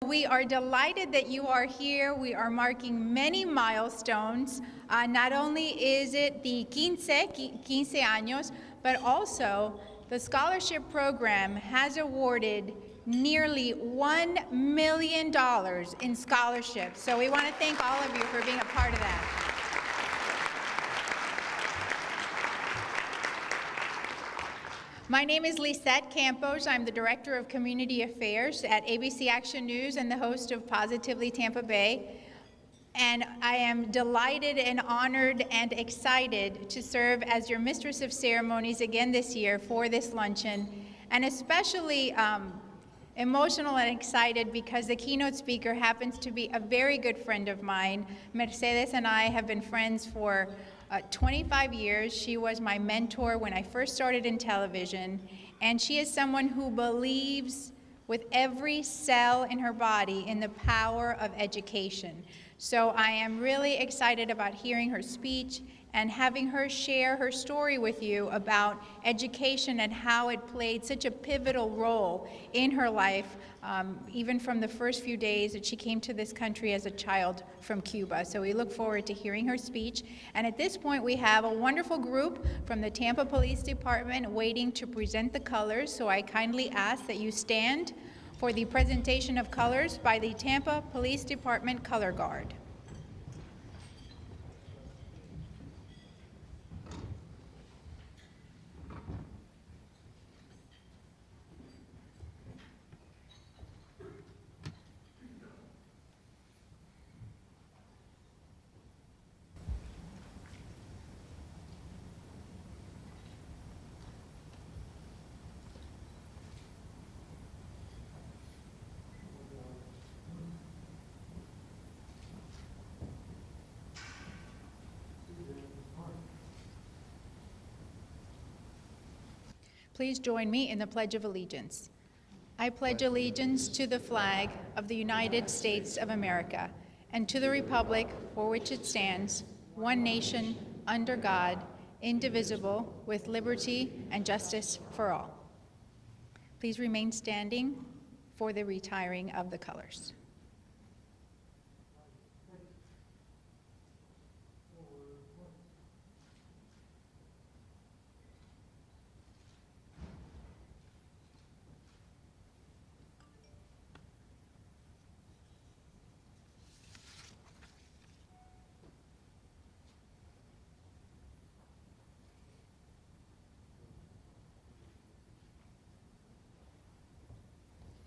We are delighted that you are here. We are marking many milestones. Not only is it the 15 años, but also the scholarship program has awarded nearly $1 million in scholarships. So we want to thank all of you for being a part of that. My name is Lisette Campos. I'm the Director of Community Affairs at ABC Action News and the host of Positively Tampa Bay. And I am delighted and honored and excited to serve as your Mistress of Ceremonies again this year for this luncheon, and especially emotional and excited because the keynote speaker happens to be a very good friend of mine. Mercedes and I have been friends for 25 years. She was my mentor when I first started in television, and she is someone who believes with every cell in her body in the power of education. So I am really excited about hearing her speech and having her share her story with you about education and how it played such a pivotal role in her life, even from the first few days that she came to this country as a child from Cuba. So we look forward to hearing her speech. And at this point, we have a wonderful group from the Tampa Police Department waiting to present the colors. So I kindly ask that you stand for the presentation of colors by the Tampa Police Department Color Guard. Please join me in the Pledge of Allegiance. I pledge allegiance to the flag of the United States of America and to the republic for which it stands, one nation, under God, indivisible, with liberty and justice for all. Please remain standing for the retiring of the colors.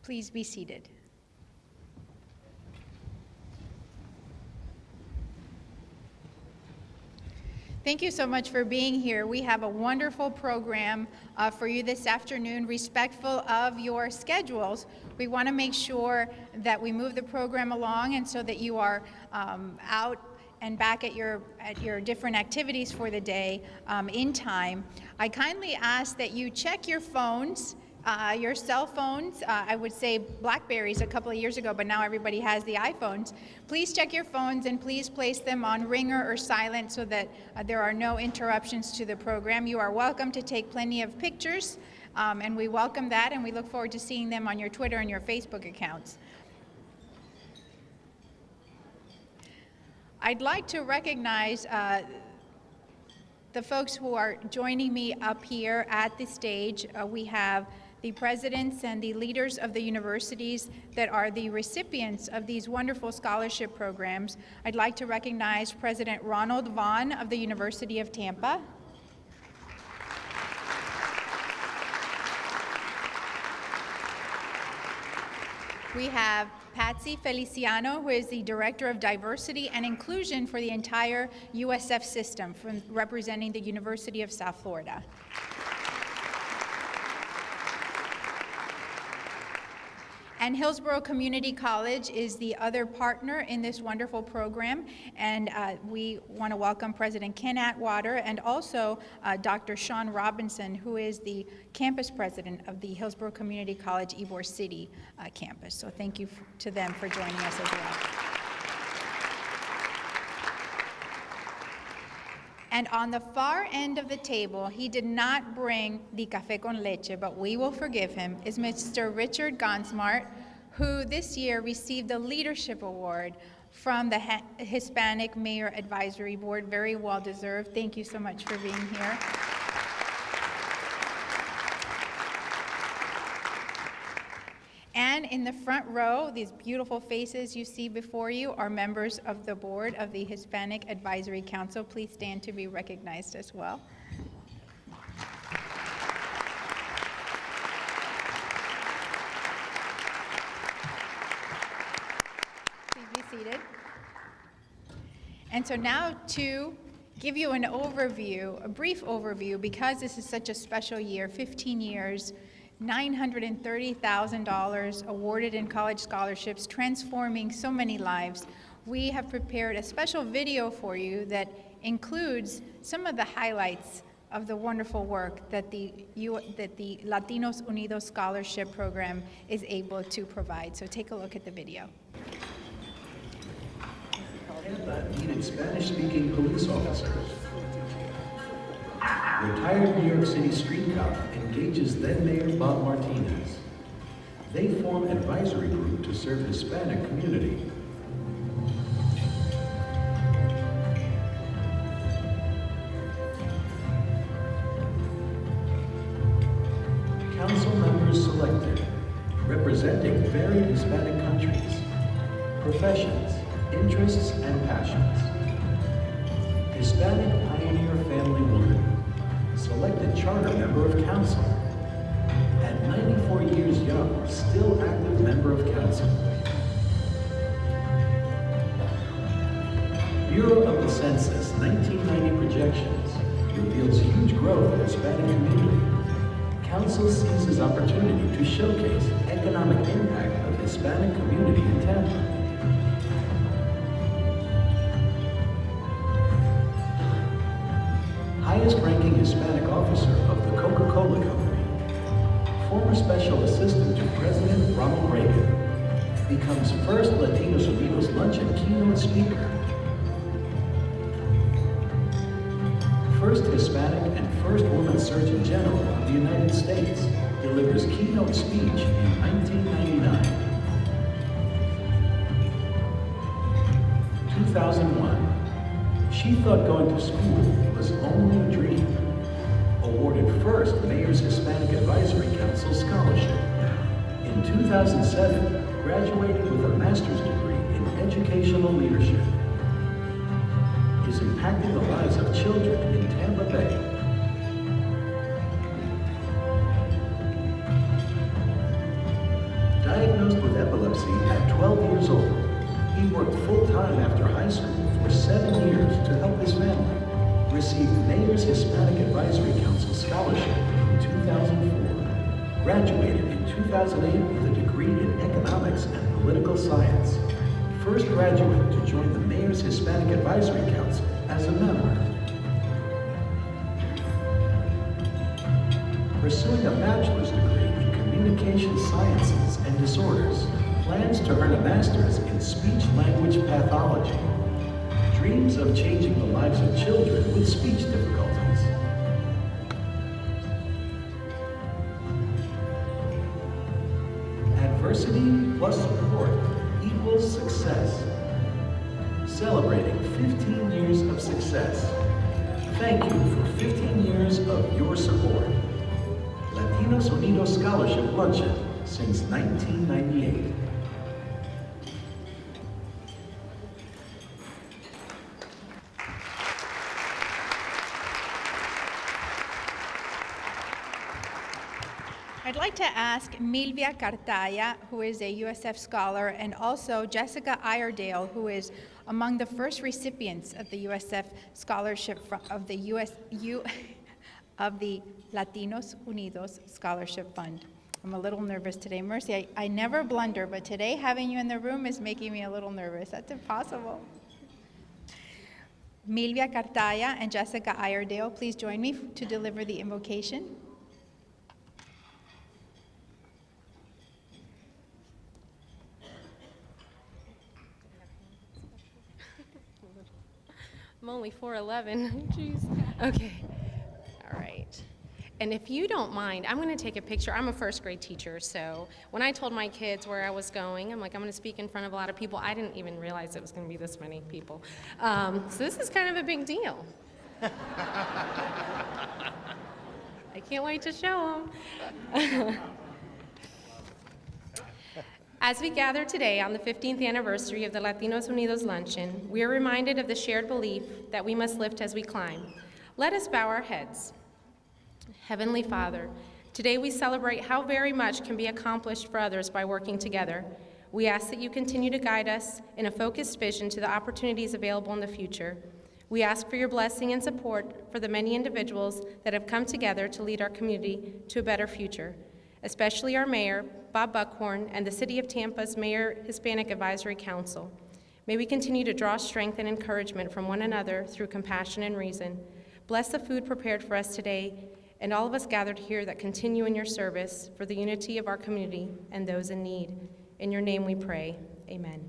Please be seated. Thank you so much for being here. We have a wonderful program for you this afternoon, respectful of your schedules. We want to make sure that we move the program along and so that you are out and back at your different activities for the day in time. I kindly ask that you check your phones. Your cell phones, I would say Blackberries a couple of years ago, but now everybody has the iPhones. Please check your phones and please place them on ringer or silent so that there are no interruptions to the program. You are welcome to take plenty of pictures, and we welcome that, and we look forward to seeing them on your Twitter and your Facebook accounts. I'd like to recognize the folks who are joining me up here at the stage. We have the presidents and the leaders of the universities that are the recipients of these wonderful scholarship programs. I'd like to recognize President Ronald Vaughn of the University of Tampa. We have Patsy Feliciano, who is the Director of Diversity and Inclusion for the entire USF system, representing the University of South Florida. And Hillsborough Community College is the other partner in this wonderful program, and we want to welcome President Ken Atwater and also Dr. Sean Robinson, who is the campus president of the Hillsborough Community College Ybor City campus. So thank you to them for joining us as well. And on the far end of the table, he did not bring the café con leche, but we will forgive him, is Mr. Richard Gansmart, who this year received the Leadership Award from the Hispanic Mayor Advisory Board. Very well deserved. Thank you so much for being here. And in the front row, these beautiful faces you see before you are members of the board of the Hispanic Advisory Council. Please stand to be recognized as well. Please be seated. And so now to give you an overview, a brief overview, because this is such a special year, 15 years, $930,000 awarded in college scholarships, transforming so many lives. We have prepared a special video for you that includes some of the highlights of the wonderful work that the Latinos Unidos Scholarship Program is able to provide. So take a look at the video. Tampa needed Spanish-speaking police officers. Retired New York City street cop engages then-Mayor Bob Martinez. They form an advisory group to serve Hispanic community. Council members selected, representing varied Hispanic countries, professions, interests, and passions. Hispanic pioneer family woman, selected charter member of council. At 94 years young, still active member of council. Bureau of the Census 1990 projections reveals huge growth in Hispanic community. Council seizes opportunity to showcase economic impact of Hispanic community in Tampa. Highest-ranking Hispanic officer of the Coca-Cola Company, former special assistant to President Ronald Reagan, becomes first Latinos Unidos Luncheon keynote speaker. First Hispanic and first woman Surgeon General of the United States delivers keynote speech in 1999. 2001. She thought going to school was only a dream. Awarded first Mayor's Hispanic Advisory Council Scholarship. In 2007, graduated with a master's degree in educational leadership. Is impacting the lives of children in Tampa Bay. Diagnosed with epilepsy at 12 years old, he worked full-time after high school for 7 years to help his family. Received Mayor's Hispanic Advisory Council Scholarship in 2004. Graduated in 2008 with a degree in economics and political science. First graduate to join the Mayor's Hispanic Advisory Council as a member. Pursuing a bachelor's degree in communication sciences and disorders. Plans to earn a master's in speech-language pathology. Dreams of changing the lives of children with speech difficulties. Adversity plus support equals success. Celebrating 15 years of success. Thank you for 15 years of your support. Latinos Unidos Scholarship Luncheon since 1998. I'd like to ask Milvia Cartaya, who is a USF scholar, and also Jessica Iredale, who is among the first recipients of the USF scholarship of the Latinos Unidos Scholarship Fund. I'm a little nervous today. Mercy, I never blunder, but today having you in the room is making me a little nervous. That's impossible. Milvia Cartaya and Jessica Iredale, please join me to deliver the invocation. I'm only 4'11". Jeez. Okay. All right. And if you don't mind, I'm going to take a picture. I'm a first grade teacher, so when I told my kids where I was going, I'm like, I'm going to speak in front of a lot of people. I didn't even realize it was going to be this many people. So this is kind of a big deal. I can't wait to show them. As we gather today on the 15th anniversary of the Latinos Unidos Luncheon, we are reminded of the shared belief that we must lift as we climb. Let us bow our heads. Heavenly Father, today we celebrate how very much can be accomplished for others by working together. We ask that you continue to guide us in a focused vision to the opportunities available in the future. We ask for your blessing and support for the many individuals that have come together to lead our community to a better future, especially our mayor, Bob Buckhorn, and the City of Tampa's Mayor Hispanic Advisory Council. May we continue to draw strength and encouragement from one another through compassion and reason. Bless the food prepared for us today and all of us gathered here that continue in your service for the unity of our community and those in need. In your name we pray, amen.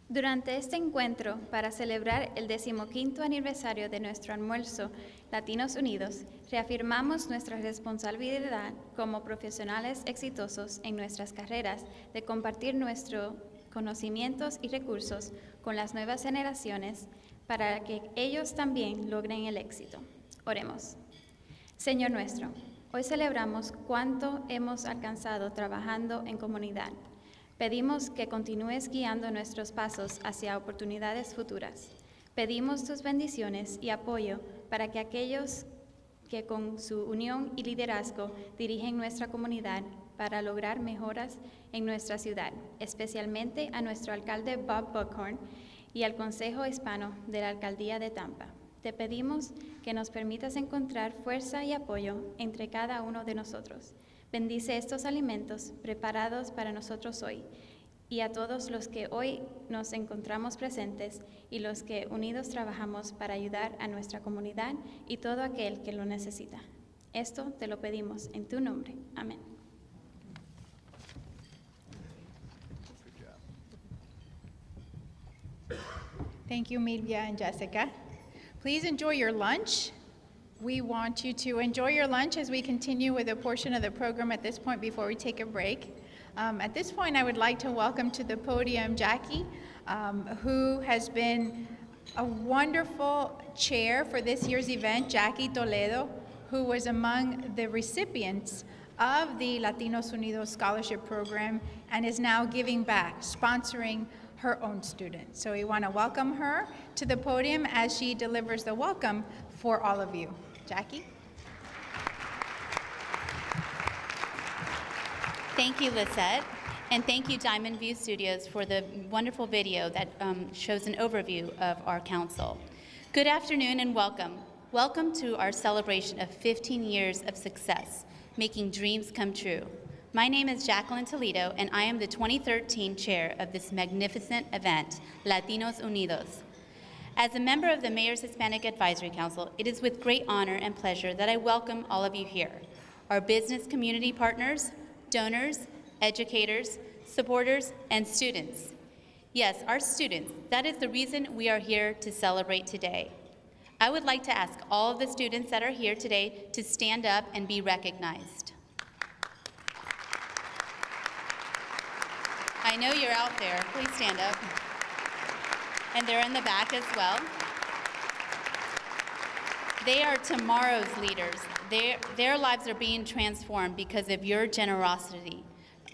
Durante este encuentro, para celebrar el 15º aniversario de nuestro almuerzo Latinos Unidos, reafirmamos nuestra responsabilidad como profesionales exitosos en nuestras carreras de compartir nuestros conocimientos y recursos con las nuevas generaciones para que ellos también logren el éxito. Oremos. Señor nuestro, hoy celebramos cuánto hemos alcanzado trabajando en comunidad. Pedimos que continúes guiando nuestros pasos hacia oportunidades futuras. Pedimos tus bendiciones y apoyo para que aquellos que con su unión y liderazgo dirigen nuestra comunidad para lograr mejoras en nuestra ciudad, especialmente a nuestro alcalde Bob Buckhorn y al Consejo Hispano de la Alcaldía de Tampa. Te pedimos que nos permitas encontrar fuerza y apoyo entre cada uno de nosotros. Bendice estos alimentos preparados para nosotros hoy y a todos los que hoy nos encontramos presentes y los que unidos trabajamos para ayudar a nuestra comunidad y todo aquel que lo necesita. Esto te lo pedimos en tu nombre. Amén. Thank you, Milvia and Jessica. Please enjoy your lunch. We want you to enjoy your lunch as we continue with a portion of the program at this point before we take a break. At this point, I would like to welcome to the podium Jackie, who has been a wonderful chair for this year's event, Jackie Toledo, who was among the recipients of the Latinos Unidos Scholarship Program and is now giving back, sponsoring her own students. So we want to welcome her to the podium as she delivers the welcome for all of you. Jackie? Thank you, Lisette, and thank you, Diamond View Studios, for the wonderful video that shows an overview of our council. Good afternoon and welcome. Welcome to our celebration of 15 years of success, making dreams come true. My name is Jacqueline Toledo, and I am the 2013 chair of this magnificent event, Latinos Unidos. As a member of the Mayor's Hispanic Advisory Council, it is with great honor and pleasure that I welcome all of you here, our business community partners, donors, educators, supporters, and students. Yes, our students. That is the reason we are here to celebrate today. I would like to ask all of the students that are here today to stand up and be recognized. I know you're out there. Please stand up. And they're in the back as well. They are tomorrow's leaders. Their lives are being transformed because of your generosity.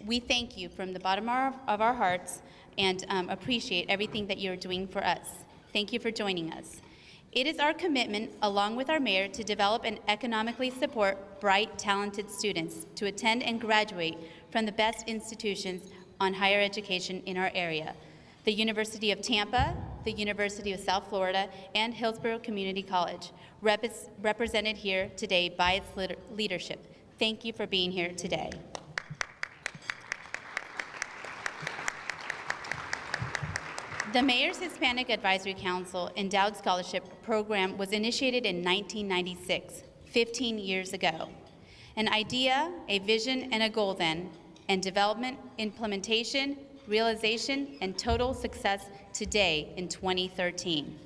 We thank you from the bottom of our hearts and appreciate everything that you're doing for us. Thank you for joining us. It is our commitment, along with our mayor, to develop and economically support bright, talented students to attend and graduate from the best institutions on higher education in our area: the University of Tampa, the University of South Florida, and Hillsborough Community College, represented here today by its leadership. Thank you for being here today. The Mayor's Hispanic Advisory Council Endowed Scholarship Program was initiated in 1996, 15 years ago. An idea, a vision, and a goal then, and development, implementation, realization, and total success today in 2013.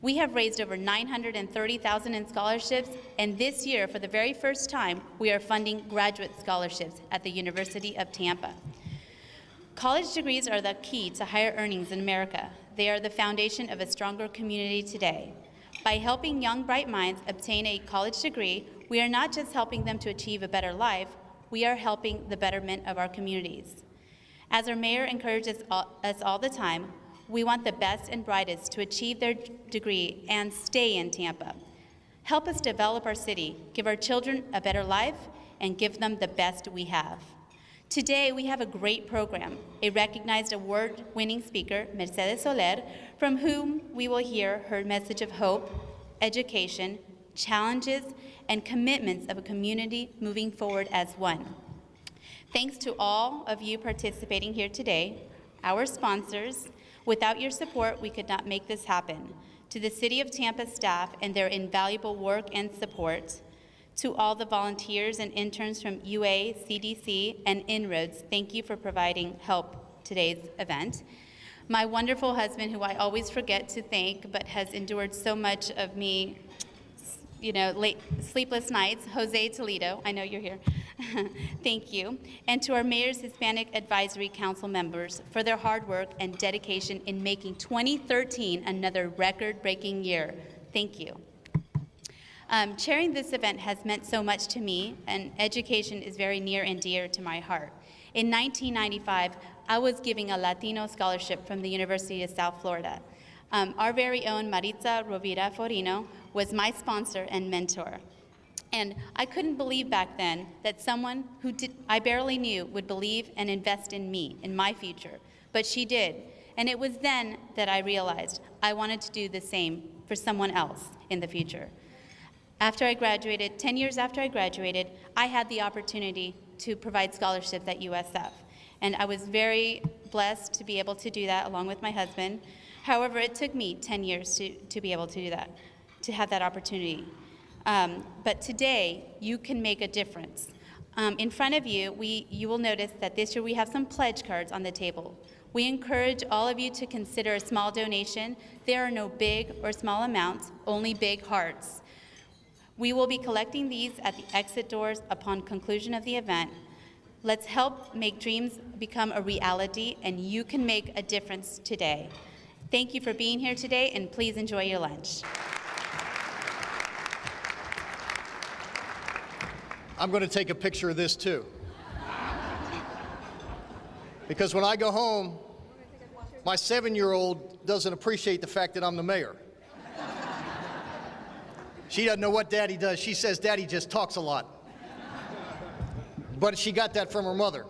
We have raised over $930,000 in scholarships, and this year, for the very first time, we are funding graduate scholarships at the University of Tampa. College degrees are the key to higher earnings in America. They are the foundation of a stronger community today. By helping young, bright minds obtain a college degree, we are not just helping them to achieve a better life, we are helping the betterment of our communities. As our mayor encourages us all the time, we want the best and brightest to achieve their degree and stay in Tampa. Help us develop our city, give our children a better life, and give them the best we have. Today, we have a great program, a recognized award-winning speaker, Mercedes Soler, from whom we will hear her message of hope, education, challenges, and commitments of a community moving forward as one. Thanks to all of you participating here today, our sponsors. Without your support, we could not make this happen. To the City of Tampa staff and their invaluable work and support, to all the volunteers and interns from UA, CDC, and Inroads, thank you for providing help today's event. My wonderful husband, who I always forget to thank, but has endured so much of me, late sleepless nights, Jose Toledo, I know you're here. Thank you. And to our Mayor's Hispanic Advisory Council members for their hard work and dedication in making 2013 another record-breaking year. Thank you. Chairing this event has meant so much to me, and education is very near and dear to my heart. In 1995, I was giving a Latino scholarship from the University of South Florida. Our very own Maritza Rovira Forino was my sponsor and mentor. And I couldn't believe back then that someone who I barely knew would believe and invest in me, in my future. But she did. And it was then that I realized I wanted to do the same for someone else in the future. After I graduated, 10 years after I graduated, I had the opportunity to provide scholarships at USF. And I was very blessed to be able to do that along with my husband. However, it took me 10 years to be able to do that, to have that opportunity. But today, you can make a difference. In front of you, you will notice that this year we have some pledge cards on the table. We encourage all of you to consider a small donation. There are no big or small amounts, only big hearts. We will be collecting these at the exit doors upon conclusion of the event. Let's help make dreams become a reality, and you can make a difference today. Thank you for being here today, and please enjoy your lunch. I'm going to take a picture of this too. Because when I go home, my 7-year-old doesn't appreciate the fact that I'm the mayor. She doesn't know what Daddy does. She says Daddy just talks a lot. But she got that from her mother.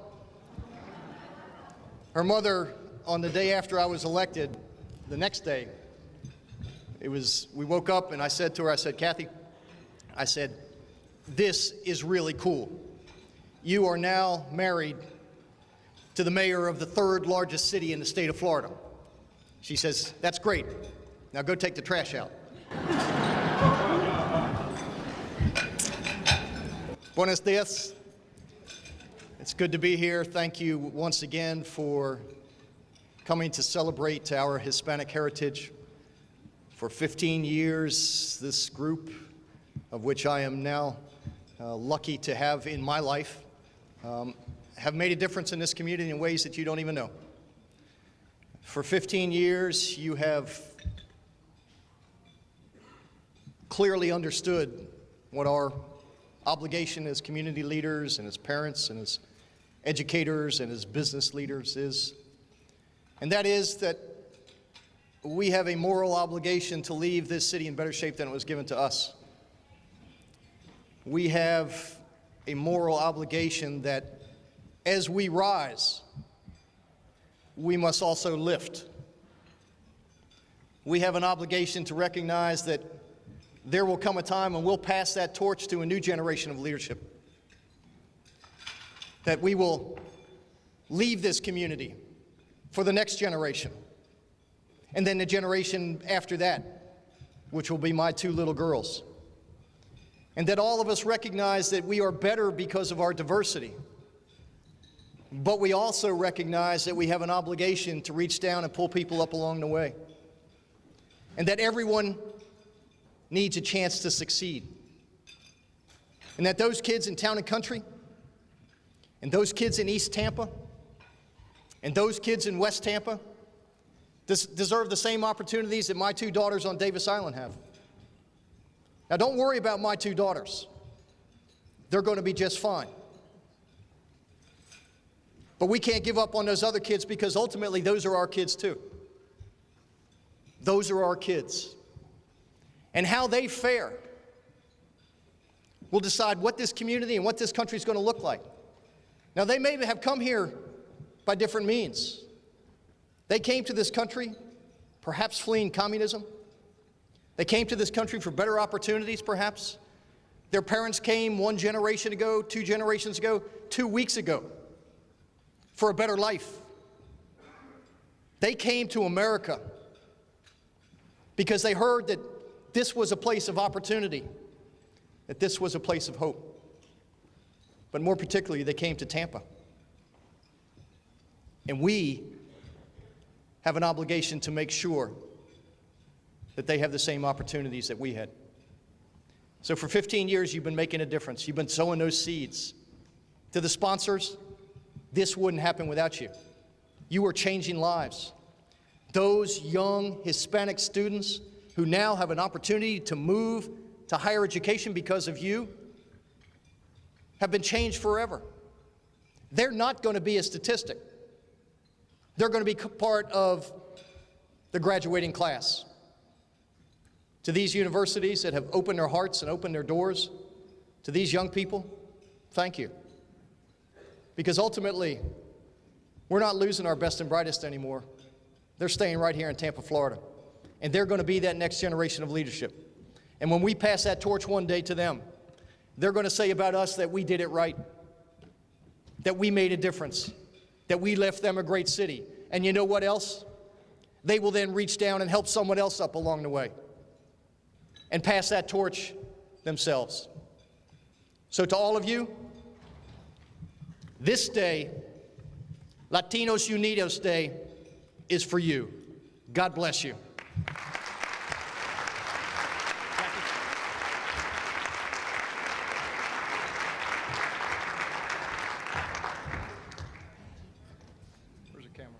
Her mother, on the day after I was elected, the next day, we woke up and I said to her, I said, Kathy, I said, this is really cool. You are now married to the mayor of the 3rd largest city in the state of Florida. She says, that's great. Now go take the trash out. Buenos dias. It's good to be here. Thank you once again for coming to celebrate our Hispanic heritage. For 15 years, this group, of which I am now lucky to have in my life, have made a difference in this community in ways that you don't even know. For 15 years, you have clearly understood what our obligation as community leaders and as parents and as educators and as business leaders is. And that is that we have a moral obligation to leave this city in better shape than it was given to us. We have a moral obligation that as we rise, we must also lift. We have an obligation to recognize that there will come a time when we'll pass that torch to a new generation of leadership. That we will leave this community for the next generation. And then the generation after that, which will be my 2 little girls. And that all of us recognize that we are better because of our diversity. But we also recognize that we have an obligation to reach down and pull people up along the way. And that everyone needs a chance to succeed. And that those kids in Town and Country, and those kids in East Tampa, and those kids in West Tampa deserve the same opportunities that my two daughters on Davis Island have. Now, don't worry about my two daughters. They're going to be just fine. But we can't give up on those other kids, because ultimately those are our kids too. Those are our kids. And how they fare will decide what this community and what this country is going to look like. Now, they may have come here by different means. They came to this country perhaps fleeing communism. They came to this country for better opportunities, perhaps. Their parents came 1 generation ago, 2 generations ago, 2 weeks ago for a better life. They came to America because they heard that this was a place of opportunity, that this was a place of hope. But more particularly, they came to Tampa. And we have an obligation to make sure that they have the same opportunities that we had. So for 15 years, you've been making a difference. You've been sowing those seeds. To the sponsors, this wouldn't happen without you. You are changing lives. Those young Hispanic students who now have an opportunity to move to higher education because of you have been changed forever. They're not going to be a statistic. They're going to be part of the graduating class. To these universities that have opened their hearts and opened their doors, to these young people, thank you. Because ultimately, we're not losing our best and brightest anymore. They're staying right here in Tampa, Florida. And they're going to be that next generation of leadership. And when we pass that torch one day to them, they're going to say about us that we did it right, that we made a difference, that we left them a great city. And you know what else? They will then reach down and help someone else up along the way and pass that torch themselves. So to all of you, this day, Latinos Unidos Day, is for you. God bless you. Where's the camera?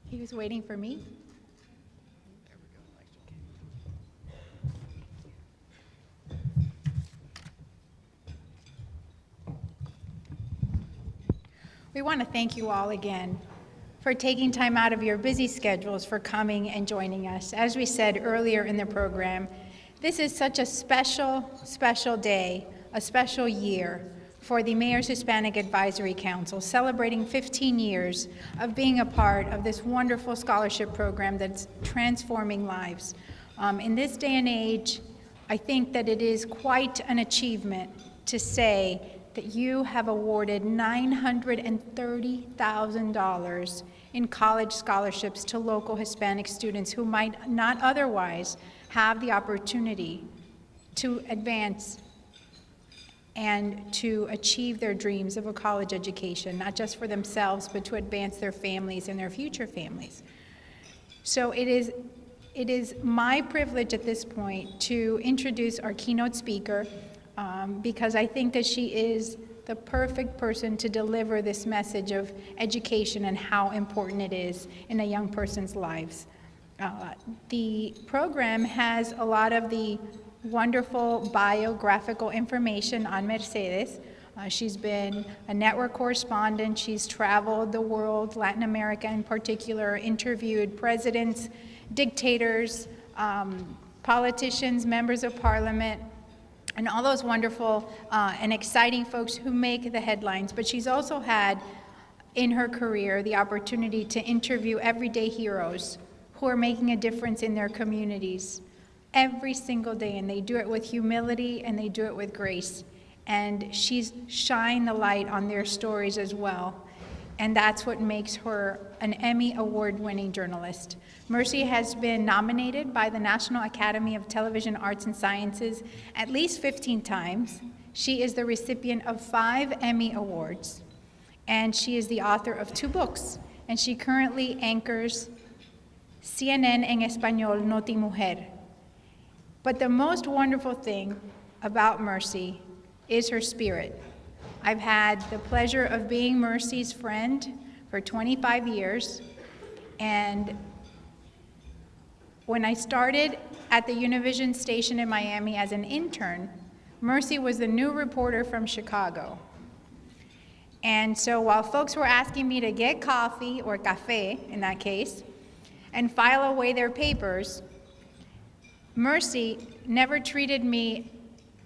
He was waiting for me. We want to thank you all again for taking time out of your busy schedules for coming and joining us. As we said earlier in the program, this is such a special, special day, a special year for the Mayor's Hispanic Advisory Council, celebrating 15 years of being a part of this wonderful scholarship program that's transforming lives. In this day and age, I think that it is quite an achievement to say that you have awarded $930,000 in college scholarships to local Hispanic students who might not otherwise have the opportunity to advance and to achieve their dreams of a college education, not just for themselves, but to advance their families and their future families. So it is my privilege at this point to introduce our keynote speaker, because I think that she is the perfect person to deliver this message of education and how important it is in a young person's lives. The program has a lot of the wonderful biographical information on Mercedes. She's been a network correspondent. She's traveled the world, Latin America in particular, interviewed presidents, dictators, politicians, members of parliament, and all those wonderful and exciting folks who make the headlines. But she's also had, in her career, the opportunity to interview everyday heroes who are making a difference in their communities every single day, and they do it with humility and they do it with grace. And she's shined the light on their stories as well. and that's what makes her an Emmy Award-winning journalist. Mercy has been nominated by the National Academy of Television Arts and Sciences at least 15 times. She is the recipient of 5 Emmy Awards, and she is the author of 2 books, and she currently anchors CNN En EspanÞol, NotiMujer. But the most wonderful thing about Mercy is her spirit. I've had the pleasure of being Mercy's friend for 25 years, and when I started at the Univision station in Miami as an intern, Mercy was the new reporter from Chicago. And so while folks were asking me to get coffee, or café in that case, and file away their papers, Mercy never treated me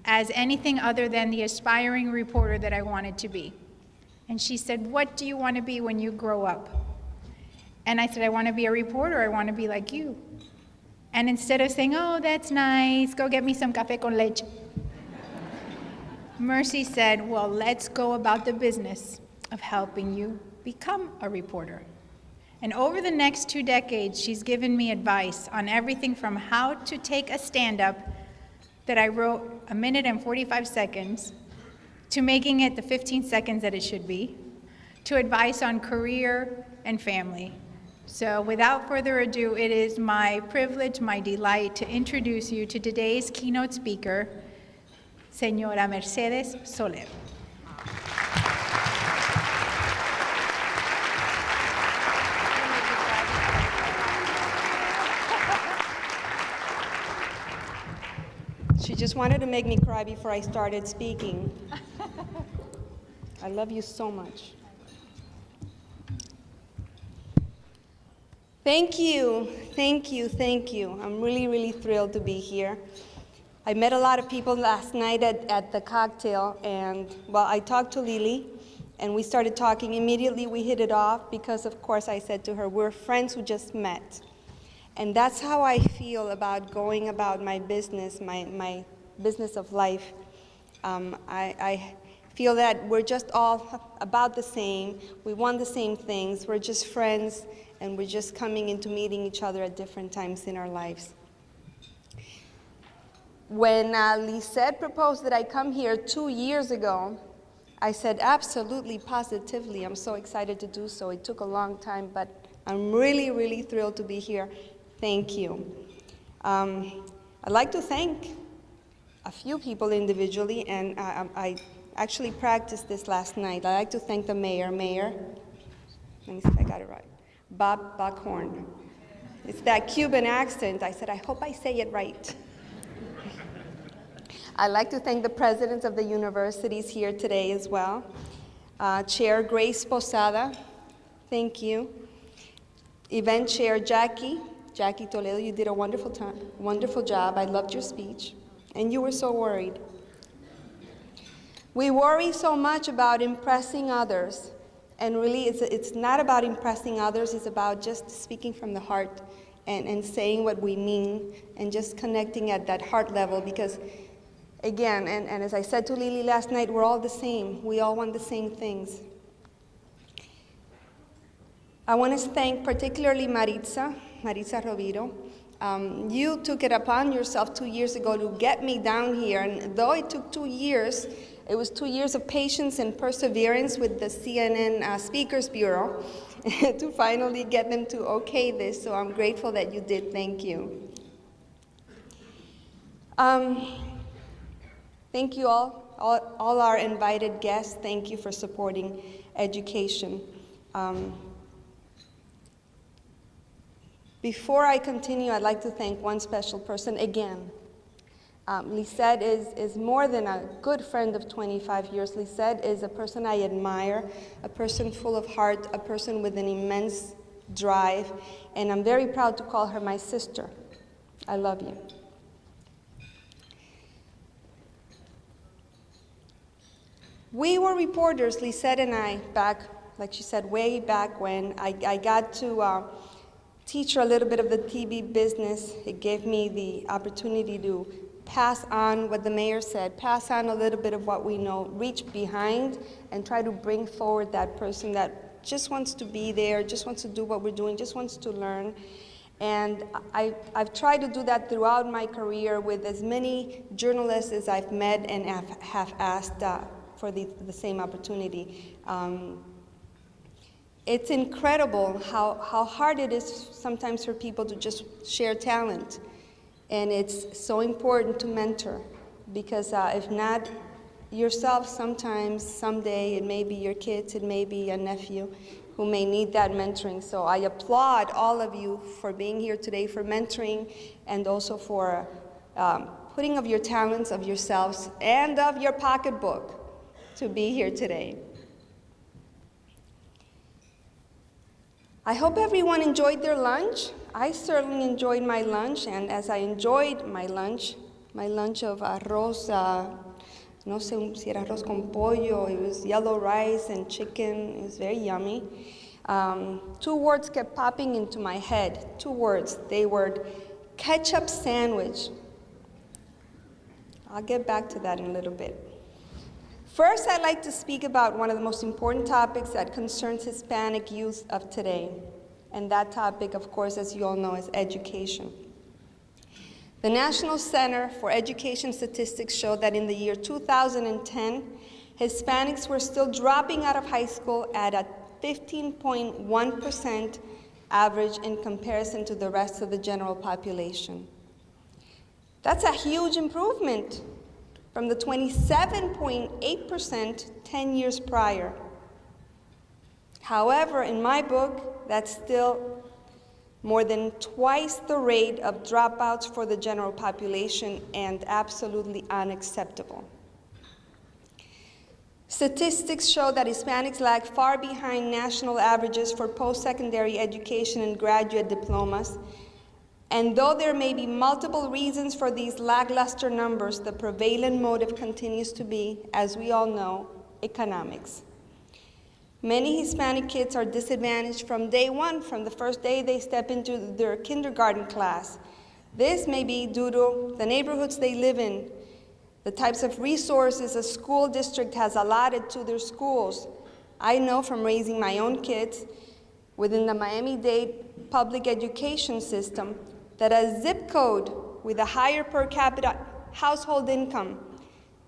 as anything other than the aspiring reporter that I wanted to be. And she said, "What do you want to be when you grow up?" And I said, "I want to be a reporter. I want to be like you." And instead of saying, "Oh, that's nice, go get me some café con leche," Mercy said, "Well, let's go about the business of helping you become a reporter." And over the next 2 decades, she's given me advice on everything from how to take a stand-up that I wrote 1 minute and 45 seconds to making it the 15 seconds that it should be, to advice on career and family. So without further ado, it is my privilege, my delight to introduce you to today's keynote speaker, Señora Mercedes Soler. She just wanted to make me cry before I started speaking. I love you so much. Thank you, thank you, thank you. I'm really, really thrilled to be here. I met a lot of people last night at the cocktail, and well, I talked to Lily, and we started talking. Immediately we hit it off because, of course, I said to her, we're friends who just met. And that's how I feel about going about my business, my business of life. I feel that we're just all about the same. We want the same things. We're just friends, and we're just coming into meeting each other at different times in our lives. When Lisette proposed that I come here 2 years ago, I said absolutely, positively. I'm so excited to do so. It took a long time, but I'm really, really thrilled to be here. Thank you. I'd like to thank a few people individually, and I actually practiced this last night. I'd like to thank the mayor. Mayor, let me see if I got it right. Bob Buckhorn. It's that Cuban accent. I said, I hope I say it right. I'd like to thank the presidents of the universities here today as well. Chair Grace Posada, thank you. Event Chair Jackie Toledo, you did a wonderful job. I loved your speech, and you were so worried. We worry so much about impressing others, and really it's not about impressing others, it's about just speaking from the heart and saying what we mean and just connecting at that heart level, because again, and as I said to Lily last night, we're all the same. We all want the same things. I want to thank particularly Maritza Roviro. You took it upon yourself 2 years ago to get me down here, and though it took 2 years, it was 2 years of patience and perseverance with the CNN Speakers Bureau to finally get them to okay this, so I'm grateful that you did. Thank you. Thank you all our invited guests. Thank you for supporting education. Before I continue, I'd like to thank one special person again. Lisette is more than a good friend of 25 years. Lisette is a person I admire, a person full of heart, a person with an immense drive, and I'm very proud to call her my sister. I love you. We were reporters, Lisette and I, back, like she said, way back when. I got to teach her a little bit of the TV business. It gave me the opportunity to pass on what the mayor said, pass on a little bit of what we know, reach behind and try to bring forward that person that just wants to be there, just wants to do what we're doing, just wants to learn. And I've tried to do that throughout my career with as many journalists as I've met and have asked for the same opportunity. It's incredible how hard it is sometimes for people to just share talent. And it's so important to mentor, because if not yourself, sometimes, someday, it may be your kids, it may be a nephew who may need that mentoring. So I applaud all of you for being here today, for mentoring, and also for putting of your talents, of yourselves, and of your pocketbook to be here today. I hope everyone enjoyed their lunch. I certainly enjoyed my lunch, and as I enjoyed my lunch of arroz, no sé si era arroz con pollo, it was yellow rice and chicken, it was very yummy. 2 words kept popping into my head, 2 words. They were ketchup sandwich. I'll get back to that in a little bit. First, I'd like to speak about one of the most important topics that concerns Hispanic youth of today. And that topic, of course, as you all know, is education. The National Center for Education Statistics showed that in the year 2010, Hispanics were still dropping out of high school at a 15.1% average in comparison to the rest of the general population. That's a huge improvement from the 27.8% 10 years prior. However, in my book, that's still more than twice the rate of dropouts for the general population and absolutely unacceptable. Statistics show that Hispanics lag far behind national averages for post-secondary education and graduate diplomas. And though there may be multiple reasons for these lackluster numbers, the prevalent motive continues to be, as we all know, economics. Many Hispanic kids are disadvantaged from day one, from the first day they step into their kindergarten class. This may be due to the neighborhoods they live in, the types of resources a school district has allotted to their schools. I know from raising my own kids within the Miami-Dade public education system that a zip code with a higher per capita household income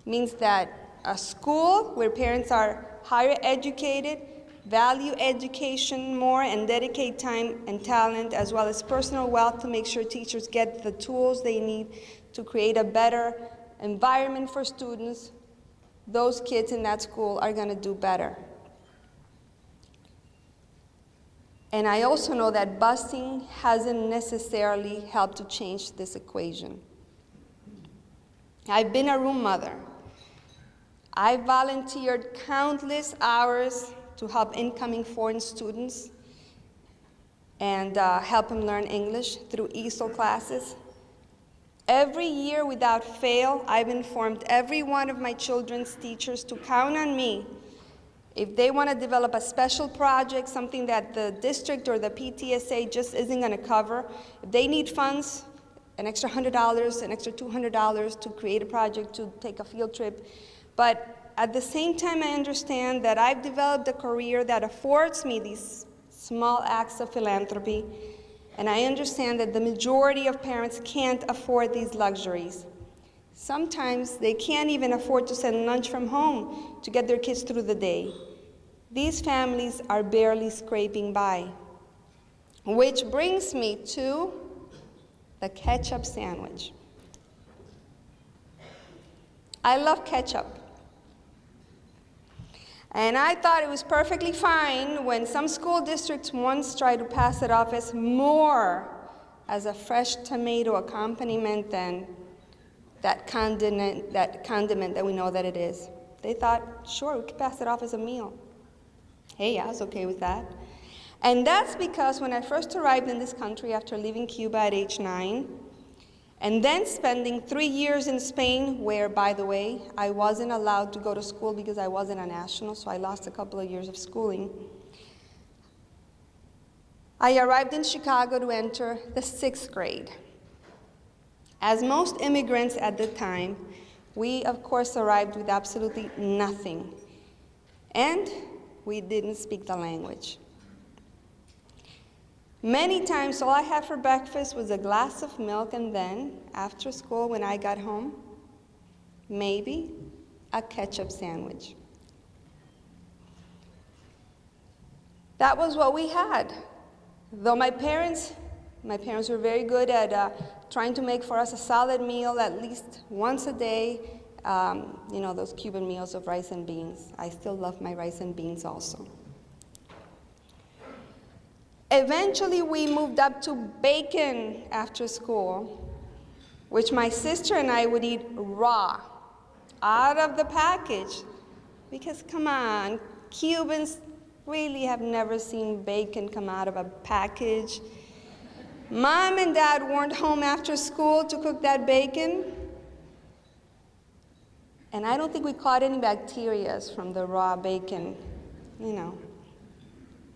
means that a school where parents are higher educated, value education more, and dedicate time and talent as well as personal wealth to make sure teachers get the tools they need to create a better environment for students, those kids in that school are going to do better. And I also know that busing hasn't necessarily helped to change this equation. I've been a room mother. I volunteered countless hours to help incoming foreign students and help them learn English through ESOL classes. Every year without fail, I've informed every one of my children's teachers to count on me if they want to develop a special project, something that the district or the PTSA just isn't going to cover. If they need funds, an extra $100, an extra $200 to create a project, to take a field trip. But at the same time, I understand that I've developed a career that affords me these small acts of philanthropy, and I understand that the majority of parents can't afford these luxuries. Sometimes they can't even afford to send lunch from home to get their kids through the day. These families are barely scraping by. Which brings me to the ketchup sandwich. I love ketchup. And I thought it was perfectly fine when some school districts once tried to pass it off as more as a fresh tomato accompaniment than that condiment that we know that it is. They thought, sure, we could pass it off as a meal. Hey, I was okay with that. And that's because when I first arrived in this country after leaving Cuba at age 9, and then spending 3 years in Spain, where, by the way, I wasn't allowed to go to school because I wasn't a national, so I lost a couple of years of schooling. I arrived in Chicago to enter the 6th grade. As most immigrants at the time, we, of course, arrived with absolutely nothing. And we didn't speak the language. Many times, all I had for breakfast was a glass of milk, and then, after school, when I got home, maybe a ketchup sandwich. That was what we had. Though my parents were very good at trying to make for us a solid meal at least once a day, those Cuban meals of rice and beans. I still love my rice and beans also. Eventually, we moved up to bacon after school, which my sister and I would eat raw, out of the package. Because, come on, Cubans really have never seen bacon come out of a package. Mom and Dad weren't home after school to cook that bacon. And I don't think we caught any bacteria from the raw bacon,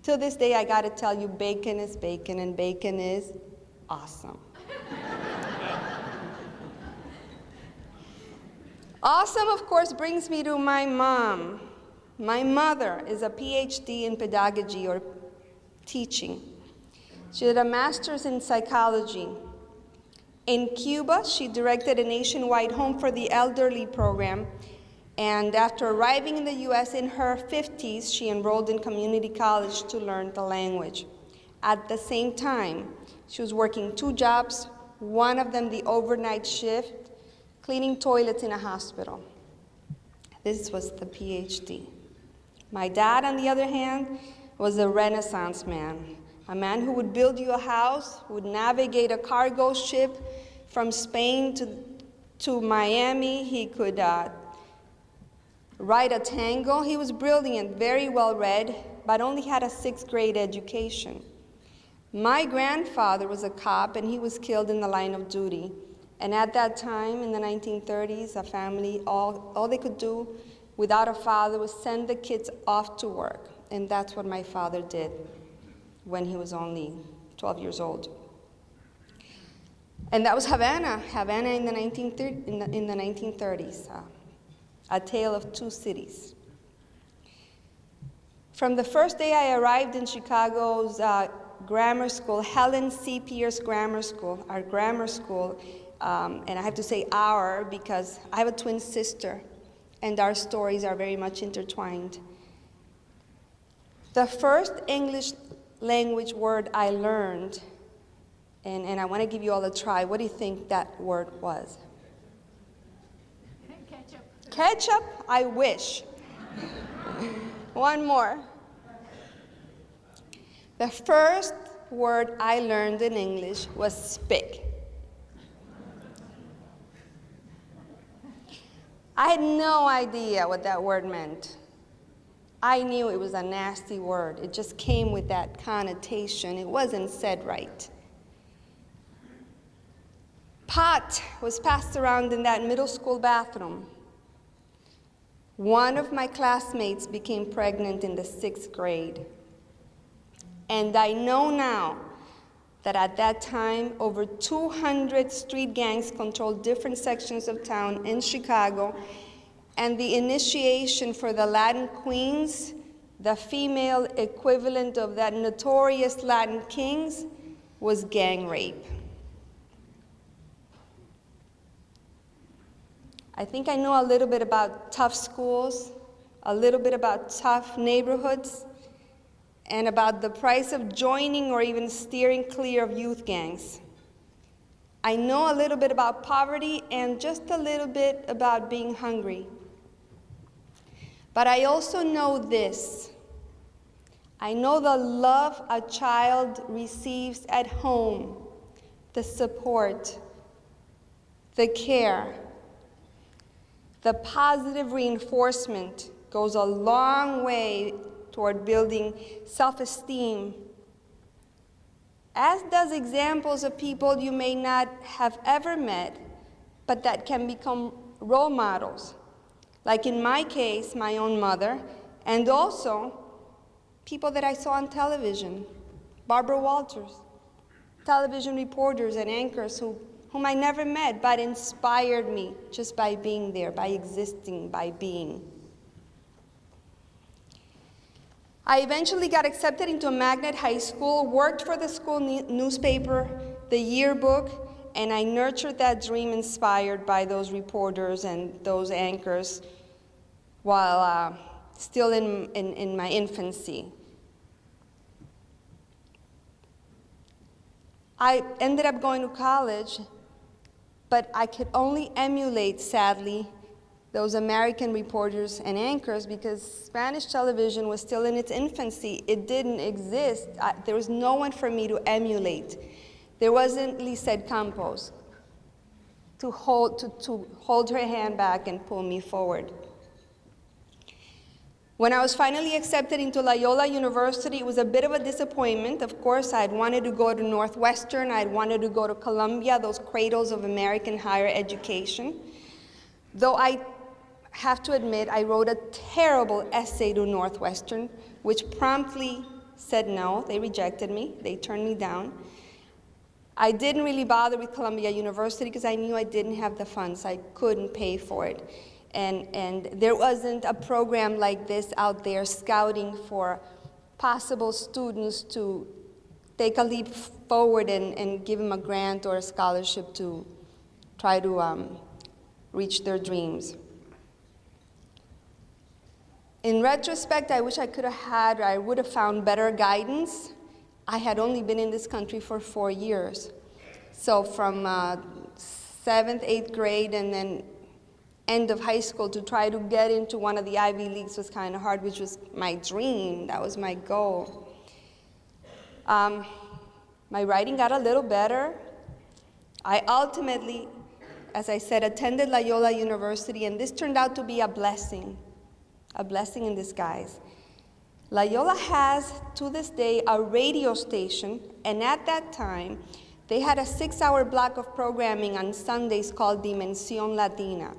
Till this day, I gotta tell you, bacon is bacon, and bacon is awesome. Awesome, of course, brings me to my mom. My mother is a PhD in pedagogy, or teaching. She did a master's in psychology. In Cuba, she directed a nationwide home for the elderly program, and after arriving in the US in her 50s, she enrolled in community college to learn the language. At the same time, she was working 2 jobs, one of them the overnight shift, cleaning toilets in a hospital. This was the PhD. My dad, on the other hand, was a Renaissance man, a man who would build you a house, would navigate a cargo ship from Spain to Miami. He could ride a tango. He was brilliant, very well read, but only had a 6th grade education. My grandfather was a cop, and he was killed in the line of duty. And at that time, in the 1930s, a family, all they could do without a father was send the kids off to work. And that's what my father did when he was only 12 years old. And that was Havana in the 1930s, a tale of 2 cities. From the first day I arrived in Chicago's grammar school, Helen C. Pierce Grammar School, our grammar school, and I have to say our because I have a twin sister, and our stories are very much intertwined. The first English language word I learned, and I want to give you all a try. What do you think that word was? Ketchup. Ketchup? I wish. One more. The first word I learned in English was spick. I had no idea what that word meant. I knew it was a nasty word. It just came with that connotation. It wasn't said right. Pot was passed around in that middle school bathroom. One of my classmates became pregnant in the 6th grade. And I know now that at that time, over 200 street gangs controlled different sections of town in Chicago, and the initiation for the Latin queens, the female equivalent of that notorious Latin kings, was gang rape. I think I know a little bit about tough schools, a little bit about tough neighborhoods, and about the price of joining or even steering clear of youth gangs. I know a little bit about poverty and just a little bit about being hungry. But I also know this. I know the love a child receives at home, the support, the care, the positive reinforcement goes a long way toward building self-esteem, as does examples of people you may not have ever met, but that can become role models. Like in my case, my own mother, and also people that I saw on television, Barbara Walters, television reporters and anchors whom I never met, but inspired me just by being there, by existing, by being. I eventually got accepted into a magnet high school, worked for the school newspaper, the yearbook, and I nurtured that dream inspired by those reporters and those anchors while still in my infancy. I ended up going to college, but I could only emulate, sadly, those American reporters and anchors because Spanish television was still in its infancy. It didn't exist. There was no one for me to emulate. There wasn't Lisette Campos to hold her hand back and pull me forward. When I was finally accepted into Loyola University, it was a bit of a disappointment. Of course, I'd wanted to go to Northwestern, I'd wanted to go to Columbia, those cradles of American higher education. Though I have to admit, I wrote a terrible essay to Northwestern, which promptly said no. They rejected me, they turned me down. I didn't really bother with Columbia University because I knew I didn't have the funds. I couldn't pay for it. And there wasn't a program like this out there scouting for possible students to take a leap forward and give them a grant or a scholarship to try to reach their dreams. In retrospect, I wish I could have had, or I would have found better guidance. I had only been in this country for 4 years. So from 7th, 8th grade, and then end of high school to try to get into one of the Ivy Leagues was kind of hard, which was my dream. That was my goal. My writing got a little better. I ultimately, as I said, attended Loyola University, and this turned out to be a blessing in disguise. Loyola has, to this day, a radio station, and at that time, they had a 6-hour block of programming on Sundays called Dimensión Latina.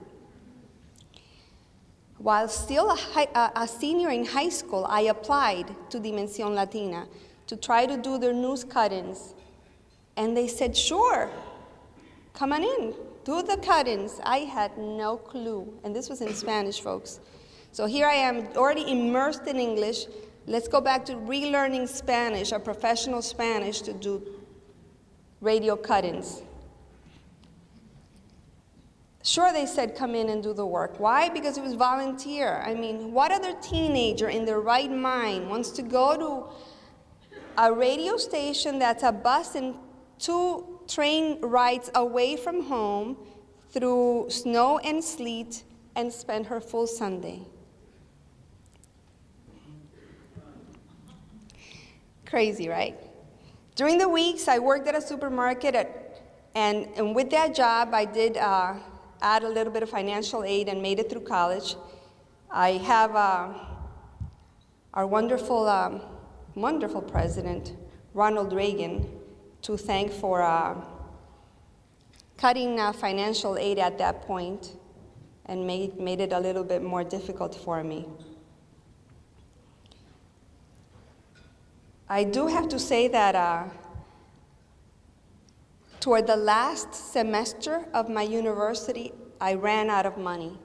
While still a senior in high school, I applied to Dimensión Latina to try to do their news cut-ins. And they said, sure, come on in, do the cut-ins. I had no clue, and this was in Spanish, folks. So here I am, already immersed in English. Let's go back to relearning Spanish, or professional Spanish, to do radio cut-ins. Sure, they said, come in and do the work. Why? Because it was volunteer. I mean, what other teenager in their right mind wants to go to a radio station that's a bus and 2 train rides away from home through snow and sleet and spend her full Sunday? Crazy, right? During the weeks, I worked at a supermarket, and with that job, I did add a little bit of financial aid and made it through college. I have our wonderful, wonderful president, Ronald Reagan, to thank for cutting financial aid at that point and made it a little bit more difficult for me. I do have to say that toward the last semester of my university, I ran out of money.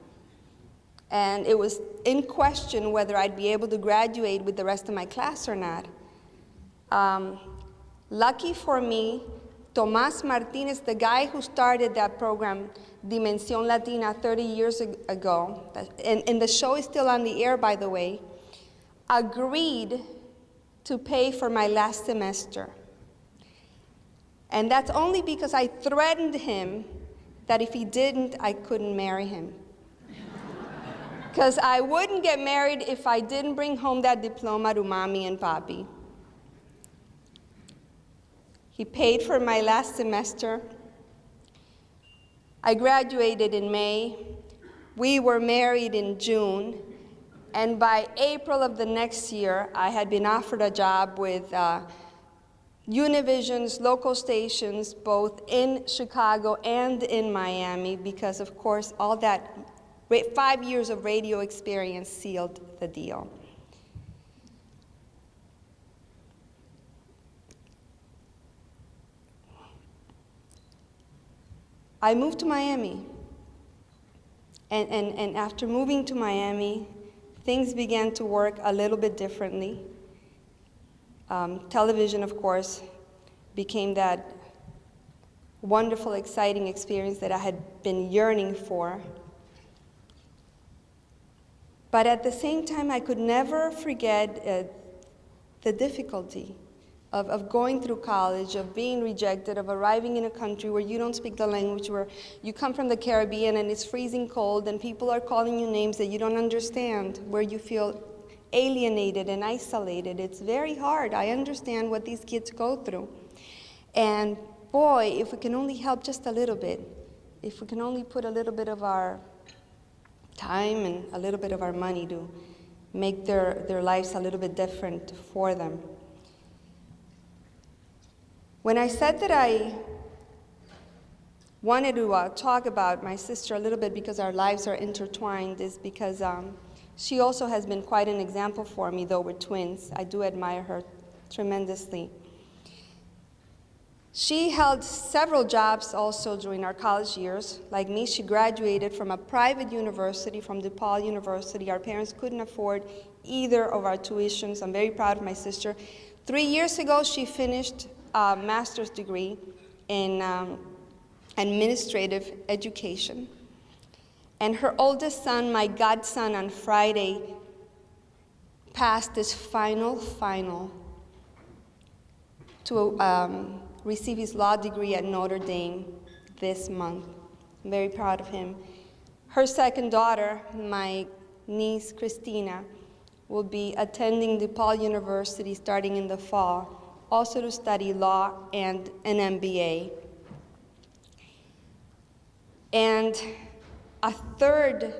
And it was in question whether I'd be able to graduate with the rest of my class or not. Lucky for me, Tomás Martinez, the guy who started that program, Dimensión Latina, 30 years ago, and the show is still on the air, by the way, agreed to pay for my last semester. And that's only because I threatened him that if he didn't, I couldn't marry him. Because I wouldn't get married if I didn't bring home that diploma to mommy and papi. He paid for my last semester. I graduated in May. We were married in June. And by April of the next year, I had been offered a job with Univision's local stations, both in Chicago and in Miami, because of course all that 5 years of radio experience sealed the deal. I moved to Miami, and after moving to Miami, things began to work a little bit differently. Television, of course, became that wonderful, exciting experience that I had been yearning for. But at the same time, I could never forget the difficulty of going through college, of being rejected, of arriving in a country where you don't speak the language, where you come from the Caribbean and it's freezing cold and people are calling you names that you don't understand, where you feel alienated and isolated. It's very hard. I understand what these kids go through. And boy, if we can only help just a little bit, if we can only put a little bit of our time and a little bit of our money to make their lives a little bit different for them. When I said that I wanted to talk about my sister a little bit because our lives are intertwined, is because she also has been quite an example for me, though we're twins. I do admire her tremendously. She held several jobs also during our college years. Like me, she graduated from a private university, from DePaul University. Our parents couldn't afford either of our tuitions. I'm very proud of my sister. 3 years ago, she finished a master's degree in administrative education. And her oldest son, my godson, on Friday, passed his final to receive his law degree at Notre Dame this month. I'm very proud of him. Her second daughter, my niece, Christina, will be attending DePaul University starting in the fall, also to study law and an MBA. And a third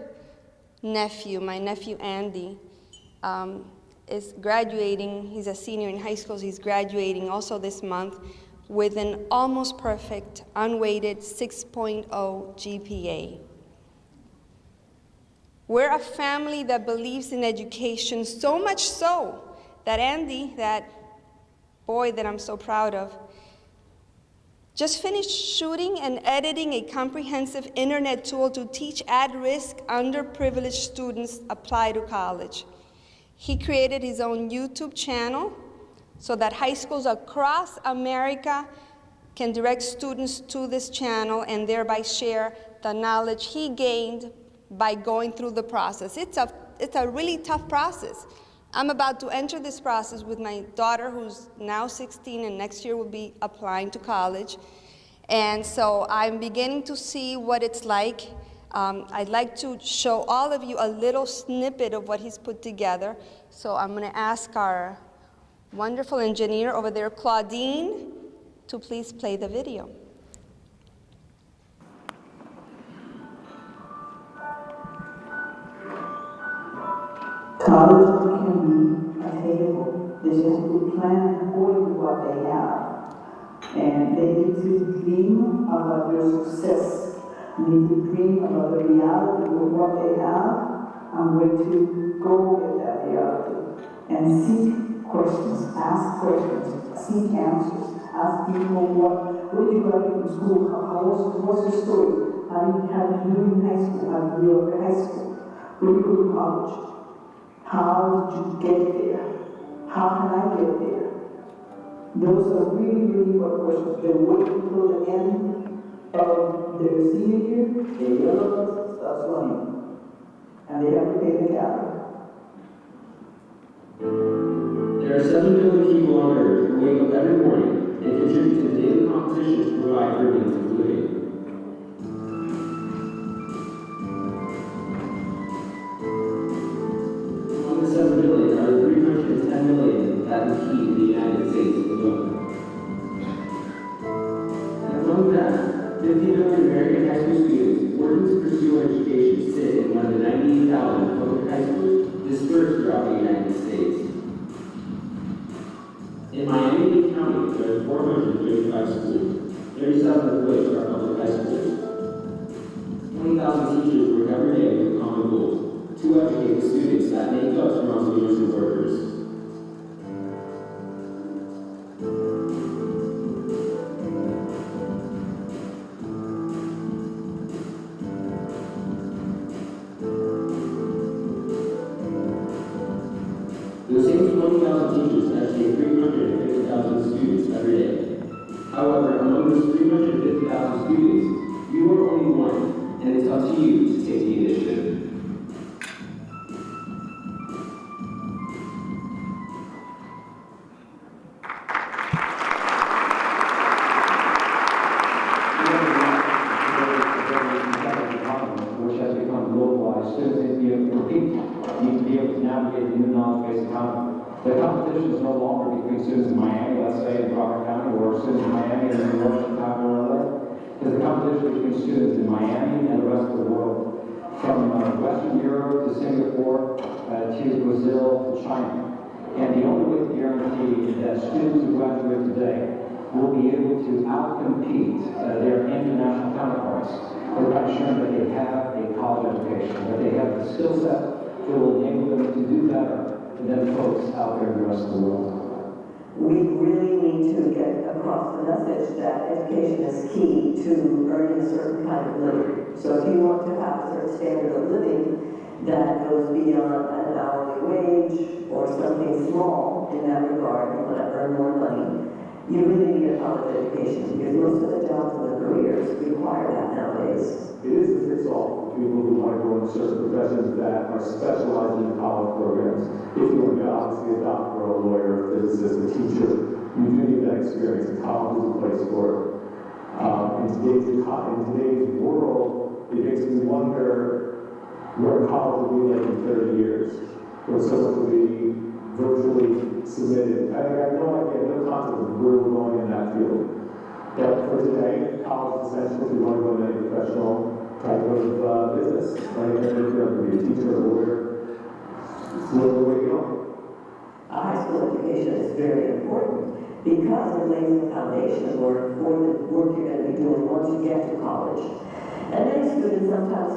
nephew, my nephew Andy, is graduating. He's a senior in high school. He's graduating also this month with an almost perfect, unweighted 6.0 GPA. We're a family that believes in education, so much so that Andy, that boy that I'm so proud of, just finished shooting and editing a comprehensive internet tool to teach at-risk, underprivileged students apply to college. He created his own YouTube channel so that high schools across America can direct students to this channel and thereby share the knowledge he gained by going through the process. It's a really tough process. I'm about to enter this process with my daughter, who's now 16 and next year will be applying to college. And so I'm beginning to see what it's like. I'd like to show all of you a little snippet of what he's put together. So I'm going to ask our wonderful engineer over there, Claudine, to please play the video. College can be attainable. They just have to plan according to what they have. And they need to dream about their success. They need to dream about the reality of what they have and where to go with that reality. And seek questions, ask questions, seek answers. Ask people what did you like in school? What's your story? How did you do in high school? How did you do in high school? Where did you go to college? How did you get there? How can I get there? Those are really, really important questions. They're waiting until the end of their senior year, their yellow starts running. And they have to pay the capital. There are 7 billion people on Earth who wake up every morning and contribute to the daily competition to provide for means of living. Among the 7 billion are the 310 million that compete in the United States alone. And among them, 50 million American high school students working to pursue education sit in one of the 98,000 public high schools dispersed throughout the United States. In Miami-Dade County, there are 435 schools, 37 of which are public high schools. 20,000 teachers work every day with a common goal: to educate the students that make us tomorrow's leaders and workers. 20,000 teachers educate 350,000 students every day. However, among those 350,000 students, you are only one, and it's up to you to take the initiative. Which has become globalized. Students need to be able to compete, need to be able to navigate the new knowledge-based economy. The competition is no longer between students in Miami, let's say, in Broward County, or students in Miami and New York, Chicago, or LA. It's the competition between students in Miami and the rest of the world, from Western Europe to Singapore to Brazil to China. And the only way to guarantee that students who graduate today will be able to outcompete their international counterparts is by ensuring that they have a college education, that they have the skill set that will enable them to do better than folks out there in the rest of the world. We really need to get across the message that education is key to earning a certain kind of living. So if you want to have a certain standard of living that goes beyond an hourly wage or something small in that regard, you want to earn more money, you really need a college education because most of the jobs and the careers require that nowadays. It is the fix-all for people who want to go into certain professions that are specialized in college programs. If you want to be obviously a doctor, a lawyer, a physicist, a teacher, you do need that experience, and college is a place for it. In today's world, it makes me wonder what college will be like in 30 years, when someone will be virtually submitted. I have no idea, no concept of where we're going in that field. But for today, college is essential if you want to go into a professional type of business. Like if you have to be a teacher or a lawyer, it's the way to go. High school education is very important because it lays the foundation for the work you're going to be doing once you get to college. And many students sometimes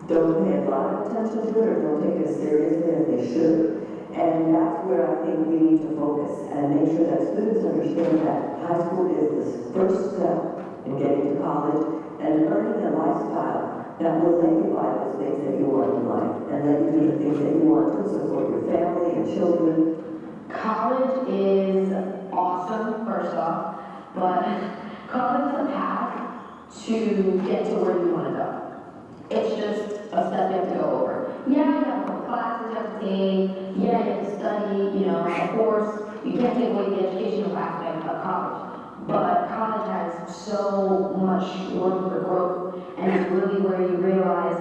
don't pay a lot of attention to it or don't take it as seriously as they should. And that's where I think we need to focus and make sure that students understand that high school is the first step in getting to college and earning a lifestyle that will let you buy those things that you want in life and let you do the things that you want to support your family and children. College is awesome, first off, but college is a path to get to where you want to go. It's just a step you have to go over. Yeah, you have more classes you have to take. Yeah, you have to study, of course. You can't take away the educational aspect of college. But college has so much room for growth, and it's really where you realize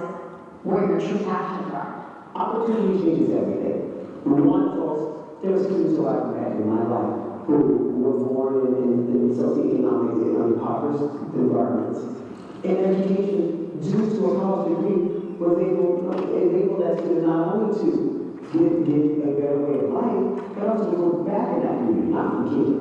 where your true passions are. Opportunity changes everything. We want folks, there were students who I've met in my life who were born in socioeconomically impoverished environments. And education, due to a college degree, was able to enable that student not only to get a better way of life, but also to go back in that community, not forget.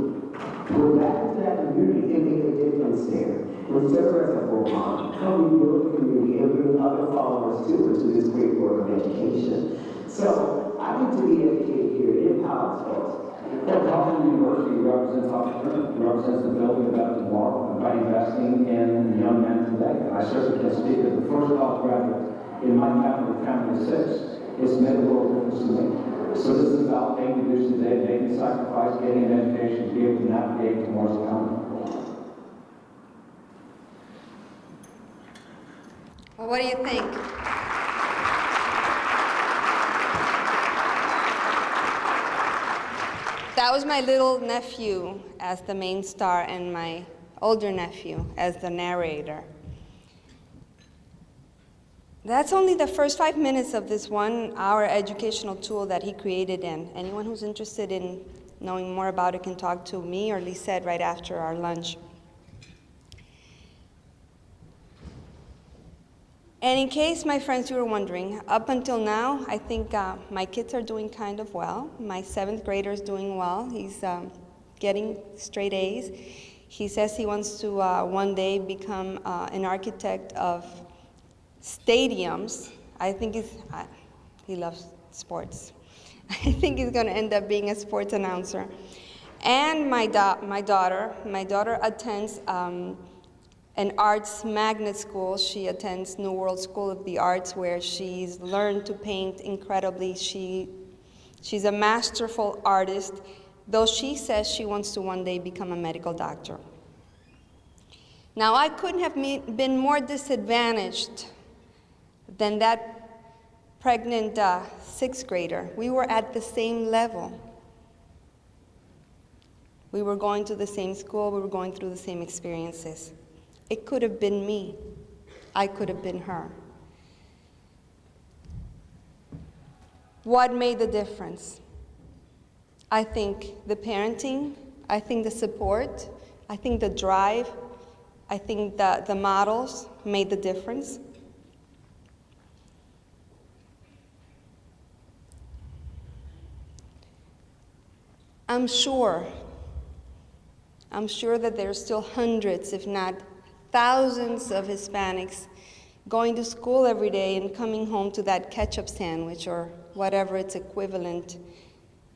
Go back into that community and make a difference there. And serve as a role model, help me build a community and bring other followers too into this great work of education. So I need to be educated here. It empowers folks. Well, College University represents opportunity, represents the building of better tomorrow by investing in young men today. And I certainly can speak as the first college graduate in my family of 6. It's made a world of difference to me. So this is about paying the dues today, making the sacrifice, getting an education to be able to navigate tomorrow's economy. Well, what do you think? That was my little nephew as the main star and my older nephew as the narrator. That's only the first 5 minutes of this 1 hour educational tool that he created, and anyone who's interested in knowing more about it can talk to me or Lisette right after our lunch. And in case, my friends, you were wondering, up until now, I think my kids are doing kind of well. My 7th grader is doing well. He's getting straight A's. He says he wants to one day become an architect of stadiums. I think he loves sports. I think he's going to end up being a sports announcer. And my daughter attends an arts magnet school. She attends New World School of the Arts, where she's learned to paint incredibly. She She's a masterful artist, though she says she wants to one day become a medical doctor. Now, I couldn't have been more disadvantaged than that pregnant sixth grader. We were at the same level. We were going to the same school. We were going through the same experiences. It could have been me. I could have been her. What made the difference? I think the parenting, I think the support, I think the drive, I think the models made the difference. I'm sure that there's still hundreds, if not thousands of Hispanics going to school every day and coming home to that ketchup sandwich or whatever its equivalent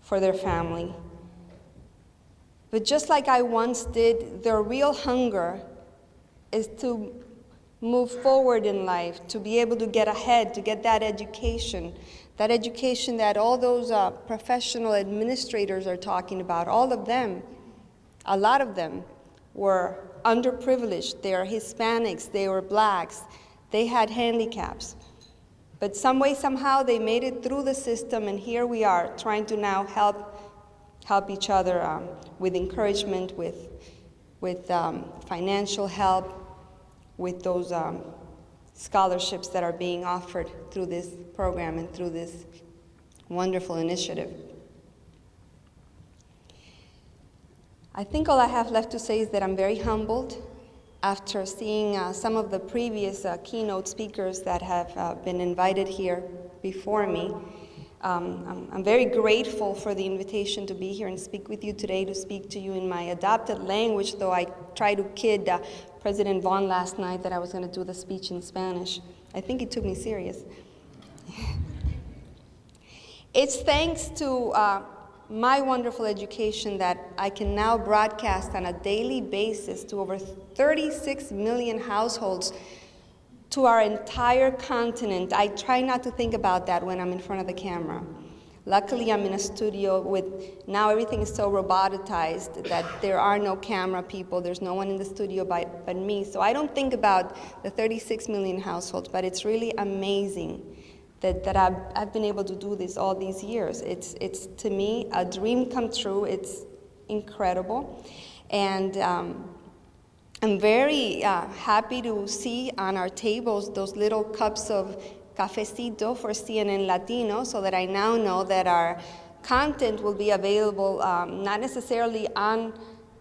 for their family. But just like I once did, their real hunger is to move forward in life, to be able to get ahead, to get that education that all those professional administrators are talking about. All of them, a lot of them, were underprivileged. They are Hispanics, they were blacks, they had handicaps. But some way, somehow, they made it through the system, and here we are trying to now help each other with encouragement, with financial help, with those scholarships that are being offered through this program and through this wonderful initiative. I think all I have left to say is that I'm very humbled after seeing some of the previous keynote speakers that have been invited here before me. I'm very grateful for the invitation to be here and speak with you today, to speak to you in my adopted language, though I tried to kid President Vaughn last night that I was going to do the speech in Spanish. I think he took me serious. It's thanks to my wonderful education that I can now broadcast on a daily basis to over 36 million households, to our entire continent. I try not to think about that when I'm in front of the camera. Luckily, I'm in a studio with, now everything is so robotized that there are no camera people, there's no one in the studio but me. So I don't think about the 36 million households, but it's really amazing that I've been able to do this all these years. It's to me, a dream come true. It's incredible. And I'm very happy to see on our tables those little cups of cafecito for CNN Latino, so that I now know that our content will be available not necessarily on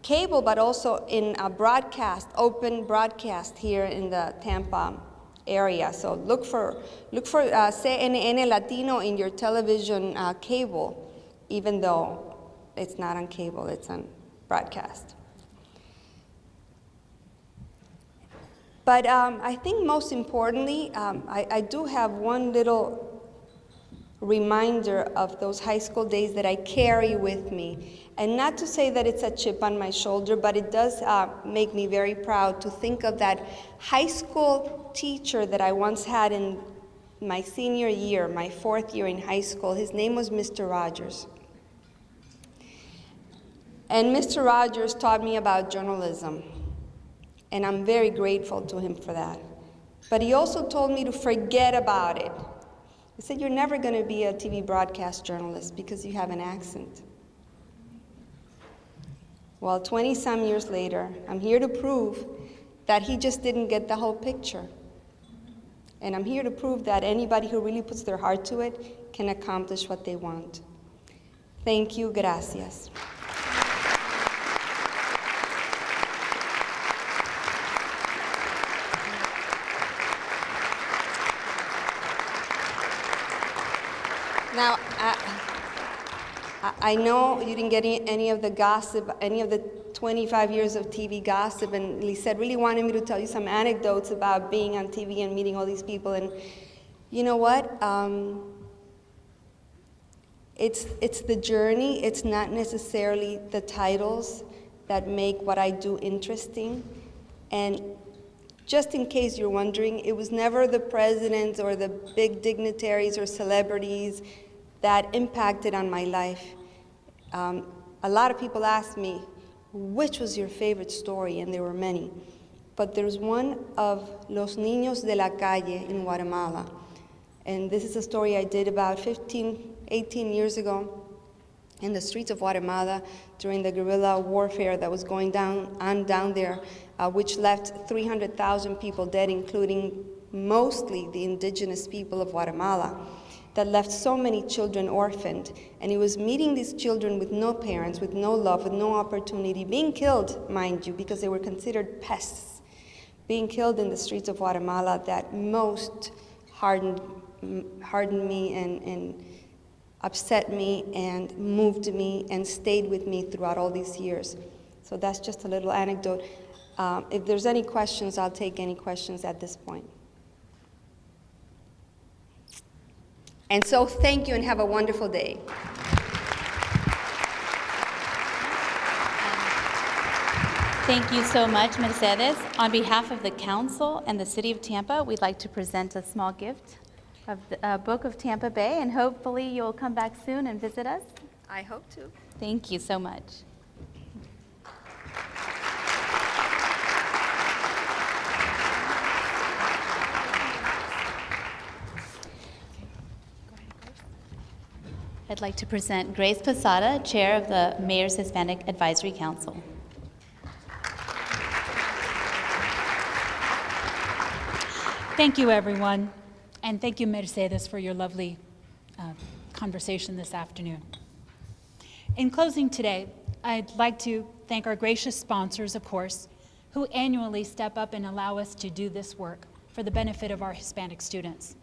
cable, but also in a broadcast, open broadcast here in the Tampa area. So look for CNN Latino in your television cable, even though it's not on cable, it's on broadcast. But I think most importantly, I do have one little reminder of those high school days that I carry with me. And not to say that it's a chip on my shoulder, but it does make me very proud to think of that high school teacher that I once had in my senior year, my fourth year in high school. His name was Mr. Rogers. And Mr. Rogers taught me about journalism. And I'm very grateful to him for that. But he also told me to forget about it. He said, you're never going to be a TV broadcast journalist because you have an accent. Well, 20-some years later, I'm here to prove that he just didn't get the whole picture. And I'm here to prove that anybody who really puts their heart to it can accomplish what they want. Thank you, gracias. Now, I know you didn't get any of the gossip, any of the 25 years of TV gossip, and Lisette really wanted me to tell you some anecdotes about being on TV and meeting all these people. And you know what? It's the journey. It's not necessarily the titles that make what I do interesting. And just in case you're wondering, it was never the presidents or the big dignitaries or celebrities that impacted on my life. A lot of people ask me, which was your favorite story? And there were many. But there's one of Los Niños de la Calle in Guatemala. And this is a story I did about 18 years ago in the streets of Guatemala during the guerrilla warfare that was going down there, which left 300,000 people dead, including mostly the indigenous people of Guatemala, that left so many children orphaned. And he was meeting these children with no parents, with no love, with no opportunity, being killed, mind you, because they were considered pests, being killed in the streets of Guatemala. That most hardened me and upset me and moved me and stayed with me throughout all these years. So that's just a little anecdote. If there's any questions, I'll take any questions at this point. And so thank you and have a wonderful day. Thank you so much, Mercedes. On behalf of the council and the city of Tampa, we'd like to present a small gift of the Book of Tampa Bay, and hopefully you'll come back soon and visit us. I hope to. Thank you so much. I'd like to present Grace Posada, Chair of the Mayor's Hispanic Advisory Council. Thank you, everyone, and thank you, Mercedes, for your lovely conversation this afternoon. In closing today, I'd like to thank our gracious sponsors, of course, who annually step up and allow us to do this work for the benefit of our Hispanic students.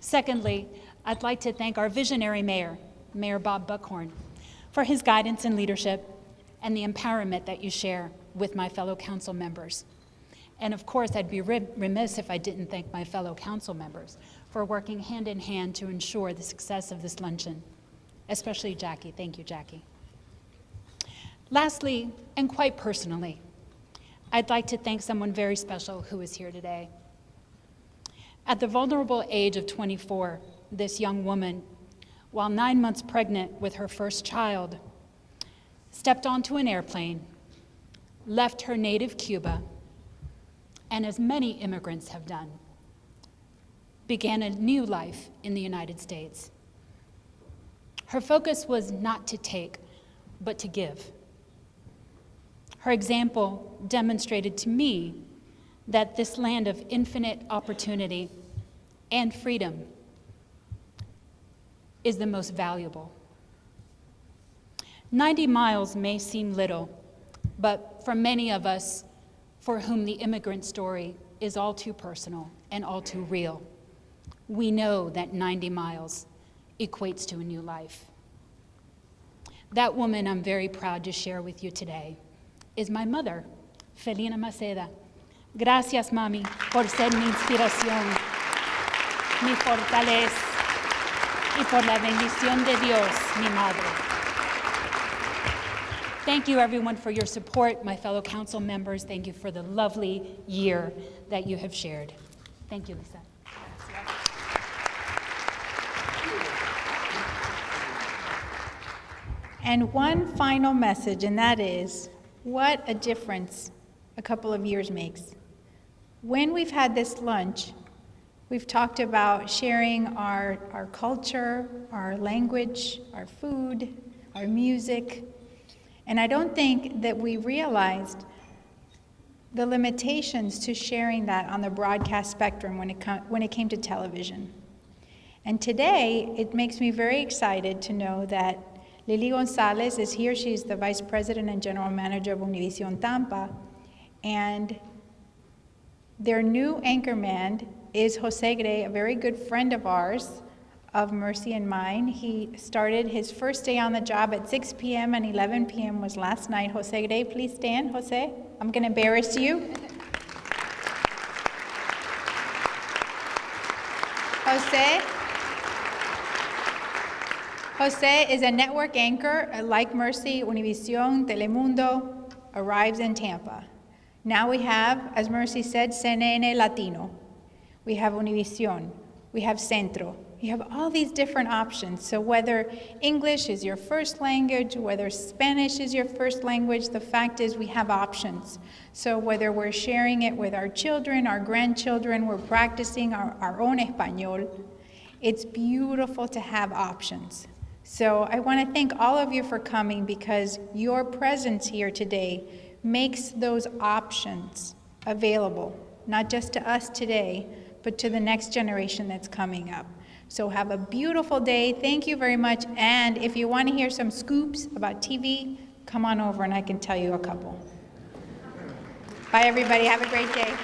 Secondly, I'd like to thank our visionary mayor, Mayor Bob Buckhorn, for his guidance and leadership and the empowerment that you share with my fellow council members. And of course, I'd be remiss if I didn't thank my fellow council members for working hand in hand to ensure the success of this luncheon, especially Jackie. Thank you, Jackie. Lastly, and quite personally, I'd like to thank someone very special who is here today. At the vulnerable age of 24, this young woman, while 9 months pregnant with her first child, stepped onto an airplane, left her native Cuba, and as many immigrants have done, began a new life in the United States. Her focus was not to take, but to give. Her example demonstrated to me that this land of infinite opportunity and freedom is the most valuable. 90 miles may seem little, but for many of us for whom the immigrant story is all too personal and all too real, we know that 90 miles equates to a new life. That woman I'm very proud to share with you today is my mother, Felina Maceda. Gracias, mami, por ser mi inspiración, mi fortaleza, y por la bendición de Dios, mi madre. Thank you, everyone, for your support. My fellow council members, thank you for the lovely year that you have shared. Thank you, Lisa. And one final message, and that is, what a difference a couple of years makes. When we've had this lunch, we've talked about sharing our culture, our language, our food, our music, and I don't think that we realized the limitations to sharing that on the broadcast spectrum when it came to television. And today, it makes me very excited to know that Lily Gonzalez is here. She's the Vice President and General Manager of University of Tampa, and their new anchorman is Jose Gray, a very good friend of ours, of Mercy and mine. He started his first day on the job at 6 p.m. and 11 p.m. was last night. Jose Gray, please stand. Jose, I'm going to embarrass you. Jose is a network anchor, like Mercy. Univision, Telemundo, arrives in Tampa. Now we have, as Mercy said, CNN Latino. We have Univision. We have Centro. You have all these different options. So whether English is your first language, whether Spanish is your first language, the fact is we have options. So whether we're sharing it with our children, our grandchildren, we're practicing our own Español, it's beautiful to have options. So I want to thank all of you for coming, because your presence here today makes those options available, not just to us today, but to the next generation that's coming up. So have a beautiful day. Thank you very much. And if you want to hear some scoops about TV, come on over and I can tell you a couple. Bye, everybody. Have a great day.